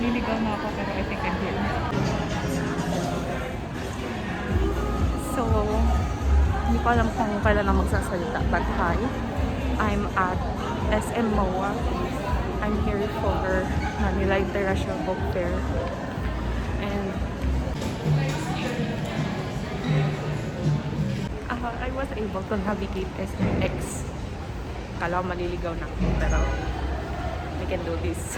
naliligaw na ako pero I think I'm here. So, hindi ko alam kung kailan na magsasalita. But hi, I'm at SM MOA. I'm here for Manila International Book Fair. And I was able to navigate SMX. Kala ko maliligaw na ako, pero I can do this.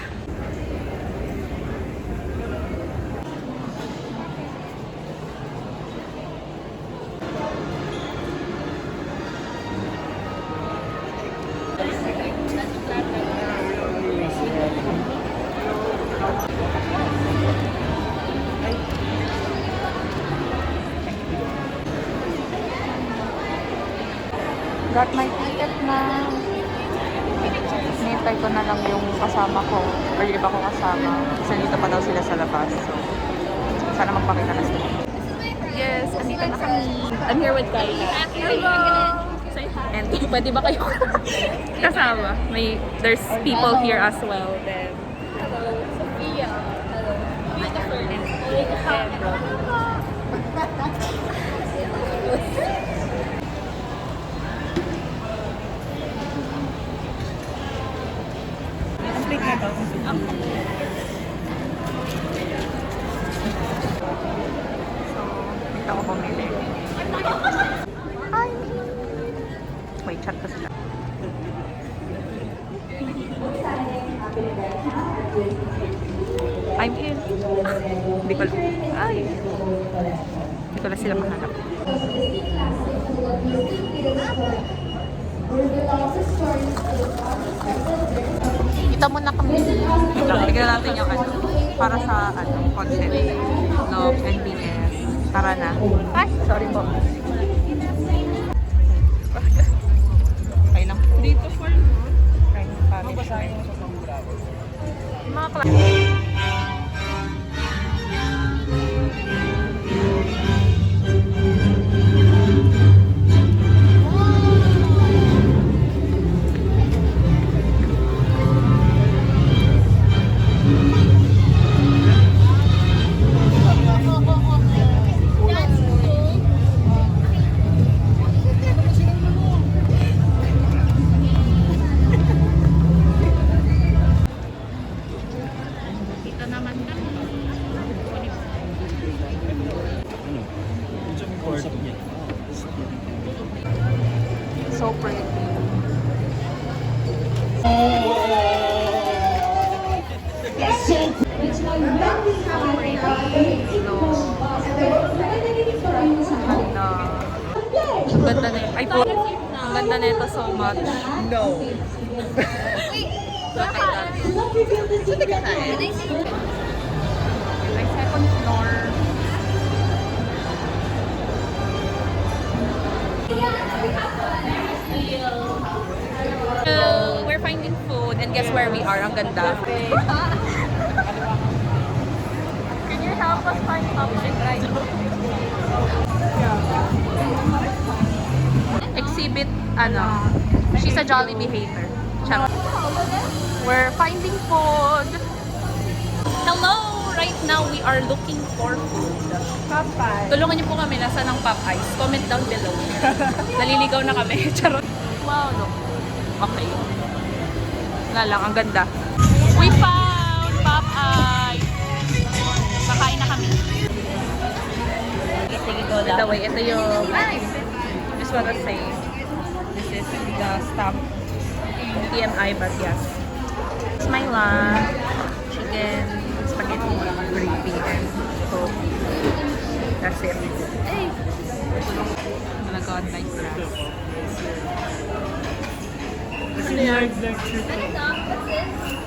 Got my ticket na. Hinihintay ko na lang yung kasama ko or yung iba ko kasama. Kasi dito pa daw sila sa labas. So, sana magpakita na sila. Yes, andito na kami. I'm here with Kylie. Hello! And pwede ba kayo kasama? There's people here as well. Then, Hello, Sophia. Hello. Christopher. complete na daw. So, dito ako bumili. Hi! Wait, chat ko sila. I'm in. Hindi ko lang. Ay! Hindi ko lang sila mahanap. Kita mo na kami. Tignan natin yung ano. Para sa content. Love, NBS. Tara na. Ay! Sorry po. Okay lang. Dito for right, punishment. Mga klase. So pretty. Ang ganda na yun. Ay po, ang ganda na ito so much. No. May second floor. So, we're finding food and guess where we are? Ang ganda. Can you help us find something right? Exhibit, she's a Jollibee hater. Charot. We're finding food. Hello! Right now, we are looking for food. Popeye. Tulungan niyo po kami, nasa ng Popeyes. Comment down below. Naliligaw na kami. Charot. Wow, look. Okay. Wala lang, ang ganda. We found Popeyes! Kakain na kami. By the way, ito yung... Just wanna say, this is the stamp TMI, but yes. It's my lunch. Chicken, spaghetti, gravy, and coke. That's it. Hey! Oh my god, like grass.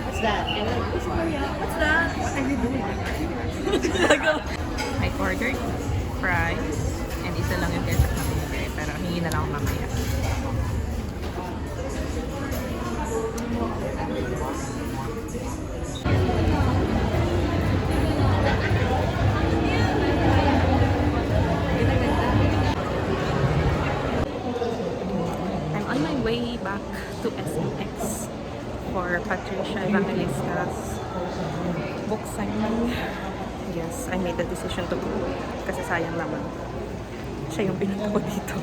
What's that? What's that? What are you doing? I ordered fries and isa lang yung ketchup na pinili, pero hingi na lang ako mamaya. I'm on my way back to SMX for Patricia Evangelista's book signing. I made the decision to go. Kasi sayang naman. Siya yung pinunta ko dito.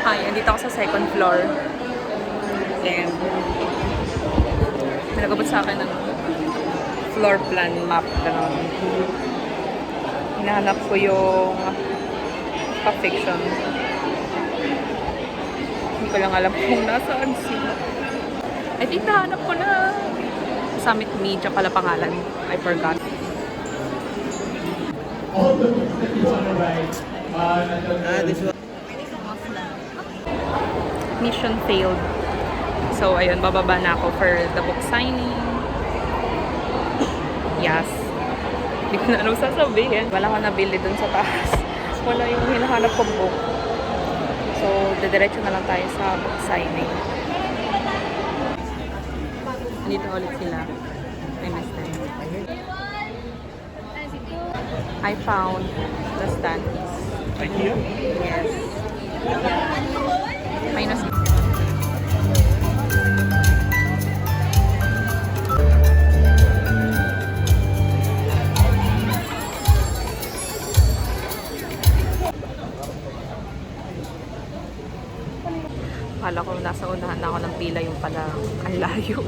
Hi, andito ako sa second floor. And may nagabot sa akin ng floor plan map. Ganun. Hinahanap ko yung pa-fiction. Hindi ko lang alam kung nasaan sila. I think nahanap ko na. Summit Media pala pangalan. I forgot. This one. Mission failed. So, ayun, bababa na ako for the book signing. Yes. Hindi ko na alam sasabihin. Wala ko nabili dun sa taas. Wala yung hinahanap kong book. So, didiretso na lang tayo sa book signing. Nandito ulit sila. I miss them. I found the standees. Thank you. Yes. Minus. Akala ko nasa unahan na ako ng pila, yung pala ang layo.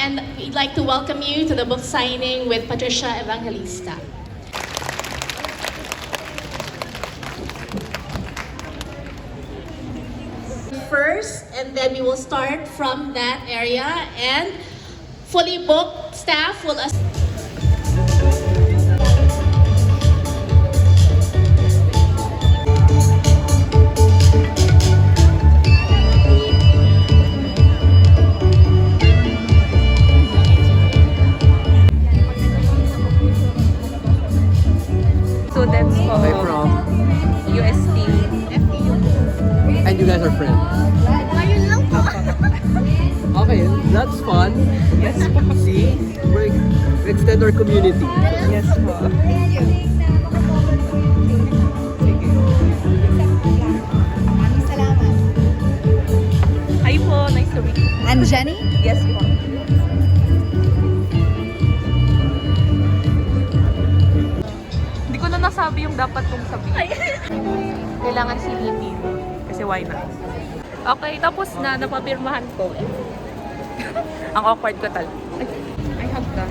And we'd like to welcome you to the book signing with Patricia Evangelista. First, and then we will start from that area, and fully booked staff will assist. Students ko, Where from? UST. And you guys are friends? Okay, that's fun. Yes po. See? We extend our community. Yes po. Hi po, nice to meet you. I'm Jenny. Yes po. Hindi ko na nasabi yung dapat kong sabihin. Kailangan silipin. Kasi why not? Okay, tapos na. Napapirmahan ko. Ang awkward ko talaga. Ay, hug ka.